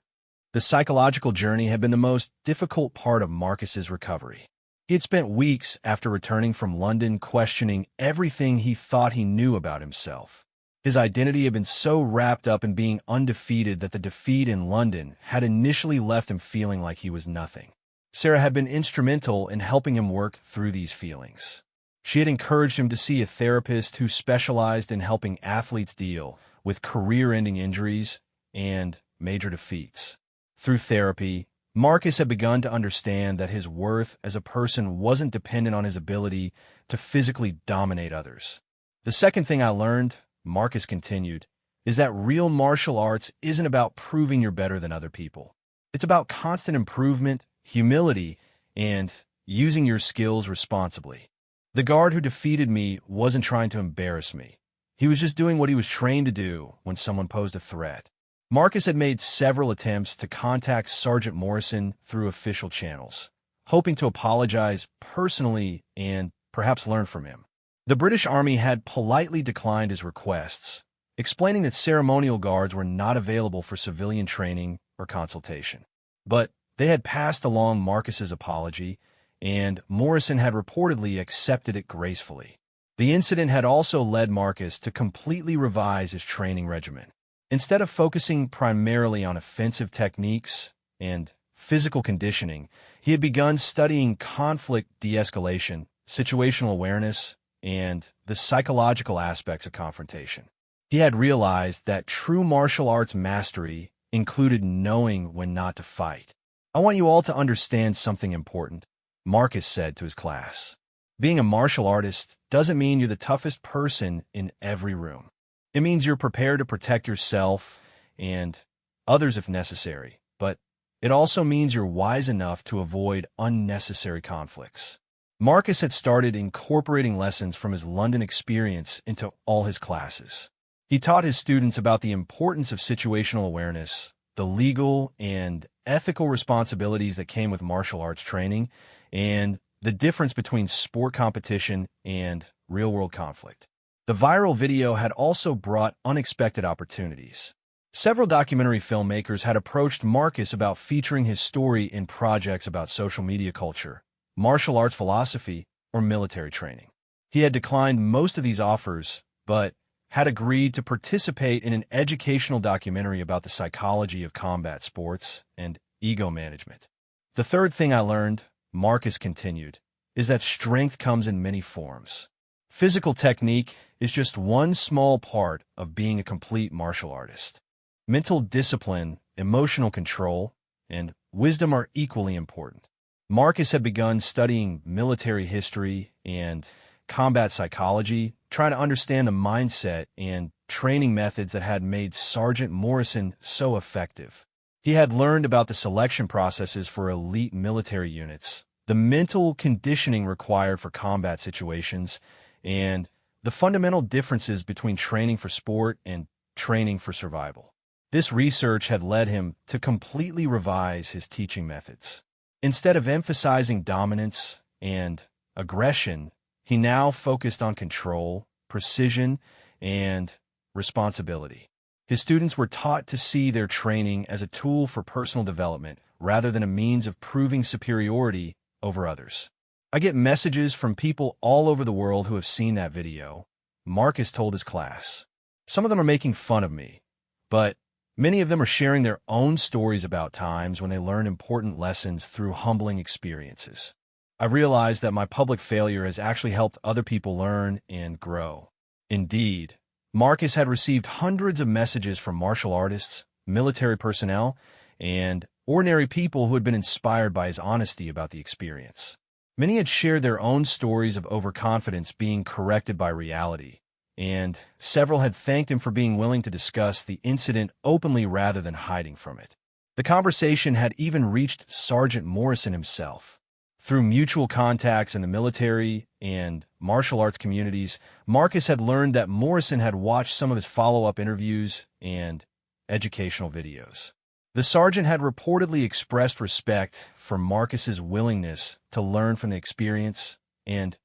The psychological journey had been the most difficult part of Marcus's recovery. He had spent weeks after returning from London questioning everything he thought he knew about himself. His identity had been so wrapped up in being undefeated that the defeat in London had initially left him feeling like he was nothing. Sarah had been instrumental in helping him work through these feelings. She had encouraged him to see a therapist who specialized in helping athletes deal with career-ending injuries and major defeats. Through therapy, Marcus had begun to understand that his worth as a person wasn't dependent on his ability to physically dominate others. The second thing I learned, Marcus continued, is that real martial arts isn't about proving you're better than other people. It's about constant improvement, humility, and using your skills responsibly. The guard who defeated me wasn't trying to embarrass me. He was just doing what he was trained to do when someone posed a threat. Marcus had made several attempts to contact Sergeant Morrison through official channels, hoping to apologize personally and perhaps learn from him. The British Army had politely declined his requests, explaining that ceremonial guards were not available for civilian training or consultation. But they had passed along Marcus's apology, and Morrison had reportedly accepted it gracefully. The incident had also led Marcus to completely revise his training regimen. Instead of focusing primarily on offensive techniques and physical conditioning, he had begun studying conflict de-escalation, situational awareness, and the psychological aspects of confrontation. He had realized that true martial arts mastery included knowing when not to fight. "I want you all to understand something important," Marcus said to his class. "Being a martial artist doesn't mean you're the toughest person in every room. It means you're prepared to protect yourself and others if necessary, but it also means you're wise enough to avoid unnecessary conflicts." Marcus had started incorporating lessons from his London experience into all his classes. He taught his students about the importance of situational awareness, the legal and ethical responsibilities that came with martial arts training, and the difference between sport competition and real-world conflict. The viral video had also brought unexpected opportunities. Several documentary filmmakers had approached Marcus about featuring his story in projects about social media culture, martial arts philosophy, or military training. He had declined most of these offers, but had agreed to participate in an educational documentary about the psychology of combat sports and ego management. "The third thing I learned," Marcus continued, "is that strength comes in many forms. Physical technique is just one small part of being a complete martial artist. Mental discipline, emotional control, and wisdom are equally important." Marcus had begun studying military history and combat psychology, trying to understand the mindset and training methods that had made Sergeant Morrison so effective. He had learned about the selection processes for elite military units, the mental conditioning required for combat situations, and the fundamental differences between training for sport and training for survival. This research had led him to completely revise his teaching methods. Instead of emphasizing dominance and aggression, he now focused on control, precision, and responsibility. His students were taught to see their training as a tool for personal development rather than a means of proving superiority over others. "I get messages from people all over the world who have seen that video," Marcus told his class. "Some of them are making fun of me, but many of them are sharing their own stories about times when they learned important lessons through humbling experiences. I realized that my public failure has actually helped other people learn and grow." Indeed, Marcus had received hundreds of messages from martial artists, military personnel, and ordinary people who had been inspired by his honesty about the experience. Many had shared their own stories of overconfidence being corrected by reality, and several had thanked him for being willing to discuss the incident openly rather than hiding from it. The conversation had even reached Sergeant Morrison himself. Through mutual contacts in the military and martial arts communities, Marcus had learned that Morrison had watched some of his follow-up interviews and educational videos. The sergeant had reportedly expressed respect for Marcus's willingness to learn from the experience and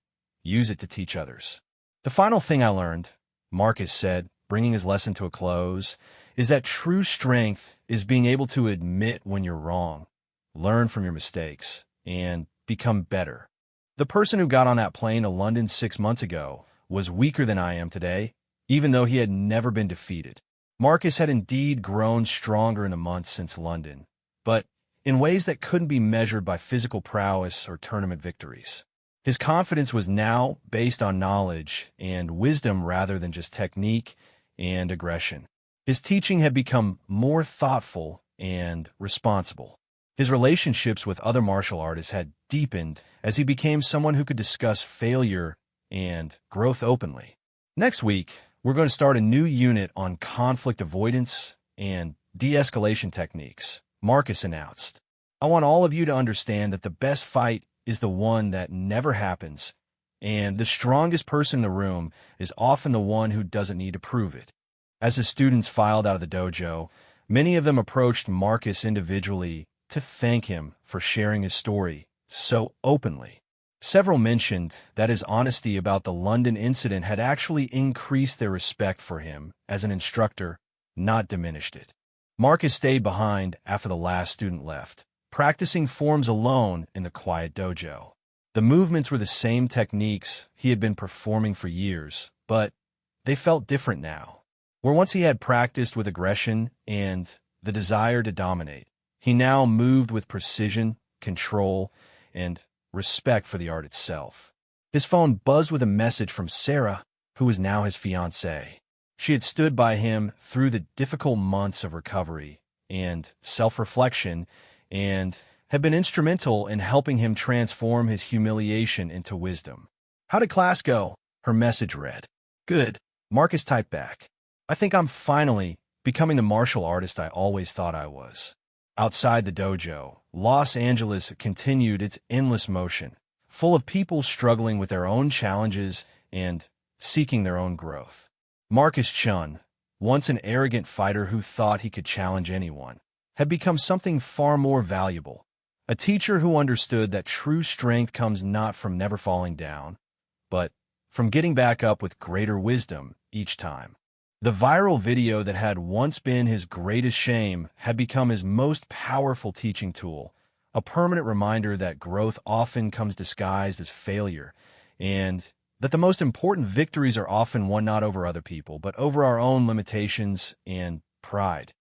use it to teach others. "The final thing I learned," Marcus said, bringing his lesson to a close, "is that true strength is being able to admit when you're wrong, learn from your mistakes, and become better. The person who got on that plane to London 6 months ago was weaker than I am today, even though he had never been defeated." Marcus had indeed grown stronger in the months since London, but in ways that couldn't be measured by physical prowess or tournament victories. His confidence was now based on knowledge and wisdom rather than just technique and aggression. His teaching had become more thoughtful and responsible. His relationships with other martial artists had deepened as he became someone who could discuss failure and growth openly. Next week, we're going to start a new unit on conflict avoidance and de-escalation techniques, Marcus announced. I want all of you to understand that the best fight is the one that never happens, and the strongest person in the room is often the one who doesn't need to prove it. As the students filed out of the dojo, many of them approached Marcus individually to thank him for sharing his story so openly. Several mentioned that his honesty about the London incident had actually increased their respect for him as an instructor, not diminished it. Marcus stayed behind after the last student left, practicing forms alone in the quiet dojo. The movements were the same techniques he had been performing for years, but they felt different now. Where once he had practiced with aggression and the desire to dominate, he now moved with precision, control, and respect for the art itself. His phone buzzed with a message from Sarah, who was now his fiancée. She had stood by him through the difficult months of recovery and self-reflection and had been instrumental in helping him transform his humiliation into wisdom. "How did class go?" her message read. "Good," Marcus typed back. "I think I'm finally becoming the martial artist I always thought I was." Outside the dojo, Los Angeles continued its endless motion, full of people struggling with their own challenges and seeking their own growth. Marcus Chun, once an arrogant fighter who thought he could challenge anyone, had become something far more valuable, a teacher who understood that true strength comes not from never falling down, but from getting back up with greater wisdom each time. The viral video that had once been his greatest shame had become his most powerful teaching tool, a permanent reminder that growth often comes disguised as failure, and that the most important victories are often won not over other people, but over our own limitations and pride.